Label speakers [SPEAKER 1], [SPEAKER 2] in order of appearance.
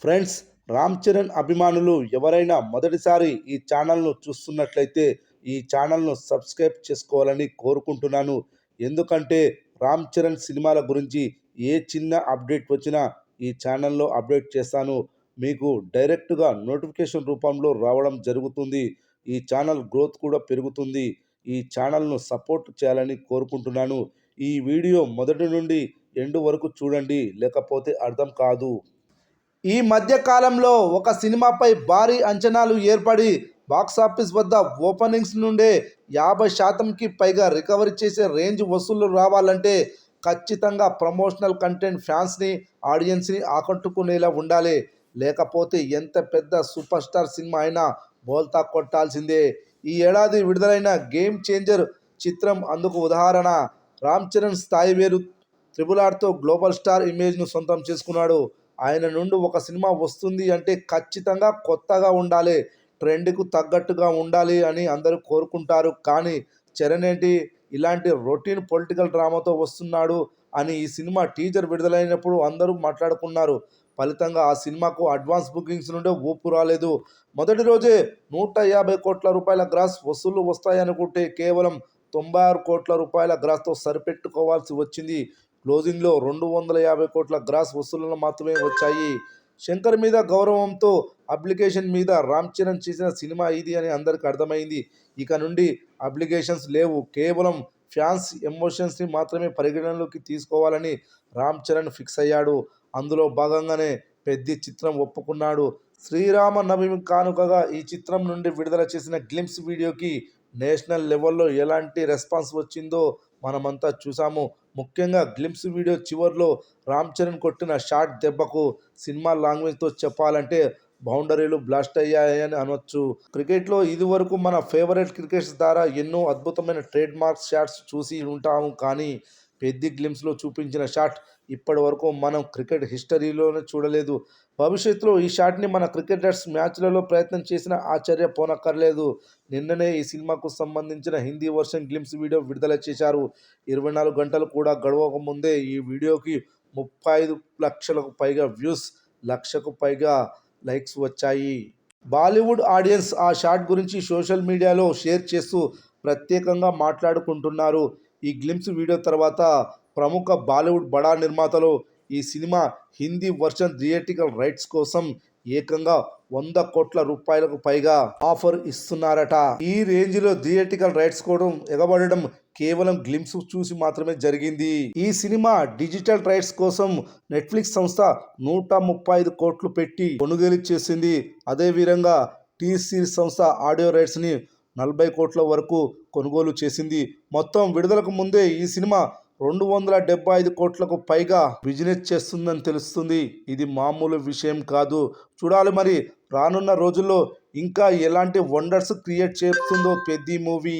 [SPEAKER 1] Friends, Ram Charan అభిమానులు ఎవరైనా మొదటిసారి ఈ ఛానల్ను చూస్తున్నట్లయితే ఈ ఛానల్ను సబ్స్క్రైబ్ చేసుకోవాలని కోరుకుంటున్నాను. ఎందుకంటే రామ్ చరణ్ సినిమాల గురించి ఏ చిన్న అప్డేట్ వచ్చినా ఈ ఛానల్లో అప్డేట్ చేస్తాను. మీకు డైరెక్ట్గా నోటిఫికేషన్ రూపంలో రావడం జరుగుతుంది. ఈ ఛానల్ గ్రోత్ కూడా పెరుగుతుంది. ఈ ఛానల్ను సపోర్ట్ చేయాలని కోరుకుంటున్నాను. ఈ వీడియో మొదటి నుండి ఎండ్ వరకు చూడండి, లేకపోతే అర్థం కాదు. ఈ మధ్య కాలంలో ఒక సినిమాపై భారీ అంచనాలు ఏర్పడి బాక్సాఫీస్ వద్ద ఓపెనింగ్స్ నుండే 50%కి పైగా రికవరీ చేసే రేంజ్ వసూళ్లు రావాలంటే ఖచ్చితంగా ప్రమోషనల్ కంటెంట్ ఫ్యాన్స్ని, ఆడియన్స్ని ఆకట్టుకునేలా ఉండాలి. లేకపోతే ఎంత పెద్ద సూపర్ స్టార్ సినిమా అయినా బోల్తా కొట్టాల్సిందే. ఈ ఏడాది విడుదలైన గేమ్ చేంజర్ చిత్రం అందుకు ఉదాహరణ. రామ్ చరణ్ స్థాయి వేరు. RRRతో గ్లోబల్ స్టార్ ఇమేజ్ను సొంతం చేసుకున్నాడు. ఆయన నుండి ఒక సినిమా వస్తుంది అంటే ఖచ్చితంగా కొత్తగా ఉండాలి, ట్రెండ్కు తగ్గట్టుగా ఉండాలి అని అందరూ కోరుకుంటారు. కానీ చరణ్ ఏంటి ఇలాంటి రొటీన్ పొలిటికల్ డ్రామాతో వస్తున్నాడు అని ఈ సినిమా టీజర్ విడుదలైనప్పుడు అందరూ మాట్లాడుకున్నారు. ఫలితంగా ఆ సినిమాకు అడ్వాన్స్ బుకింగ్స్ నుండే ఊపు రాలేదు. మొదటి రోజే 150 కోట్ల రూపాయల గ్రాస్ వసూళ్లు వస్తాయనుకుంటే కేవలం 96 కోట్ల రూపాయల గ్రాస్తో సరిపెట్టుకోవాల్సి వచ్చింది. క్లోజింగ్లో 250 కోట్ల గ్రాస్ వసూళ్లు మాత్రమే వచ్చాయి. శంకర్ మీద గౌరవంతో అప్లికేషన్ మీద రామ్ చరణ్ చేసిన సినిమా ఇది అని అందరికీ అర్థమైంది. ఇక నుండి అప్లికేషన్స్ లేవు, కేవలం ఫ్యాన్స్ ఎమోషన్స్ని మాత్రమే పరిగణనలోకి తీసుకోవాలని రామ్ చరణ్ ఫిక్స్ అయ్యాడు. అందులో భాగంగానే పెద్ద చిత్రం ఒప్పుకున్నాడు. శ్రీరామ నవమి కానుకగా ఈ చిత్రం నుండి విడుదల చేసిన గ్లింప్స్ వీడియోకి నేషనల్ లెవెల్లో ఎలాంటి రెస్పాన్స్ వచ్చిందో మనమంతా చూసాము. ముఖ్యంగా గ్లింప్స్ వీడియో చివర్లో రామ్ చరణ్ కొట్టిన షాట్ దెబ్బకు సినిమా లాంగ్వేజ్తో చెప్పాలంటే బౌండరీలు బ్లాస్ట్ అయ్యాయని అనొచ్చు. క్రికెట్లో ఇదివరకు మన ఫేవరెట్ క్రికెటర్స్ ద్వారా ఎన్నో అద్భుతమైన ట్రేడ్ మార్క్ షాట్స్ చూసి ఉంటాము. కానీ పెద్ద గ్లింప్స్లో చూపించిన షాట్ ఇప్పటి వరకు మనం క్రికెట్ హిస్టరీలోనే చూడలేదు. భవిష్యత్తులో ఈ షాట్ని మన క్రికెటర్స్ మ్యాచ్లలో ప్రయత్నం చేసినా ఆశ్చర్యపోనక్కర్లేదు. నిన్ననే ఈ సినిమాకు సంబంధించిన హిందీ వర్షన్ గ్లింప్స్ వీడియో విడుదల చేశారు. 24 గంటలు కూడా గడవక ముందే ఈ వీడియోకి 35 లక్షలకు పైగా వ్యూస్, లక్షకు పైగా లైక్స్ వచ్చాయి. బాలీవుడ్ ఆడియన్స్ ఆ షాట్ గురించి సోషల్ మీడియాలో షేర్ చేస్తూ ప్రత్యేకంగా మాట్లాడుకుంటున్నారు. ఈ గ్లింప్స్ వీడియో తర్వాత ప్రముఖ బాలీవుడ్ బడా నిర్మాతలు ఈ cinema Hindi version theatrical rights కోసం ఏకంగా 100 కోట్ల రూపాయలకు పైగా ఆఫర్ ఇస్తున్నారట. ఈ రేంజ్లో థియేట్రికల్ రైట్స్ కోసం ఎగబడడం కేవలం గ్లింప్స్ చూసి మాత్రమే జరిగింది. ఈ సినిమా డిజిటల్ రైట్స్ కోసం నెట్ఫ్లిక్స్ సంస్థ 135 కోట్లు పెట్టి కొనుగోలు చేసింది. అదేవిధంగా టీ సిరీస్ సంస్థ ఆడియో రైట్స్ని 40 కోట్ల వరకు కొనుగోలు చేసింది. మొత్తం విడుదలకు ముందే ఈ సినిమా 275 కోట్లకు పైగా బిజినెస్ చేస్తుందని తెలుస్తుంది. ఇది మామూలు విషయం కాదు. చూడాలి మరి రానున్న రోజుల్లో ఇంకా ఎలాంటి వండర్స్ క్రియేట్ చేస్తుందో పెద్ద మూవీ.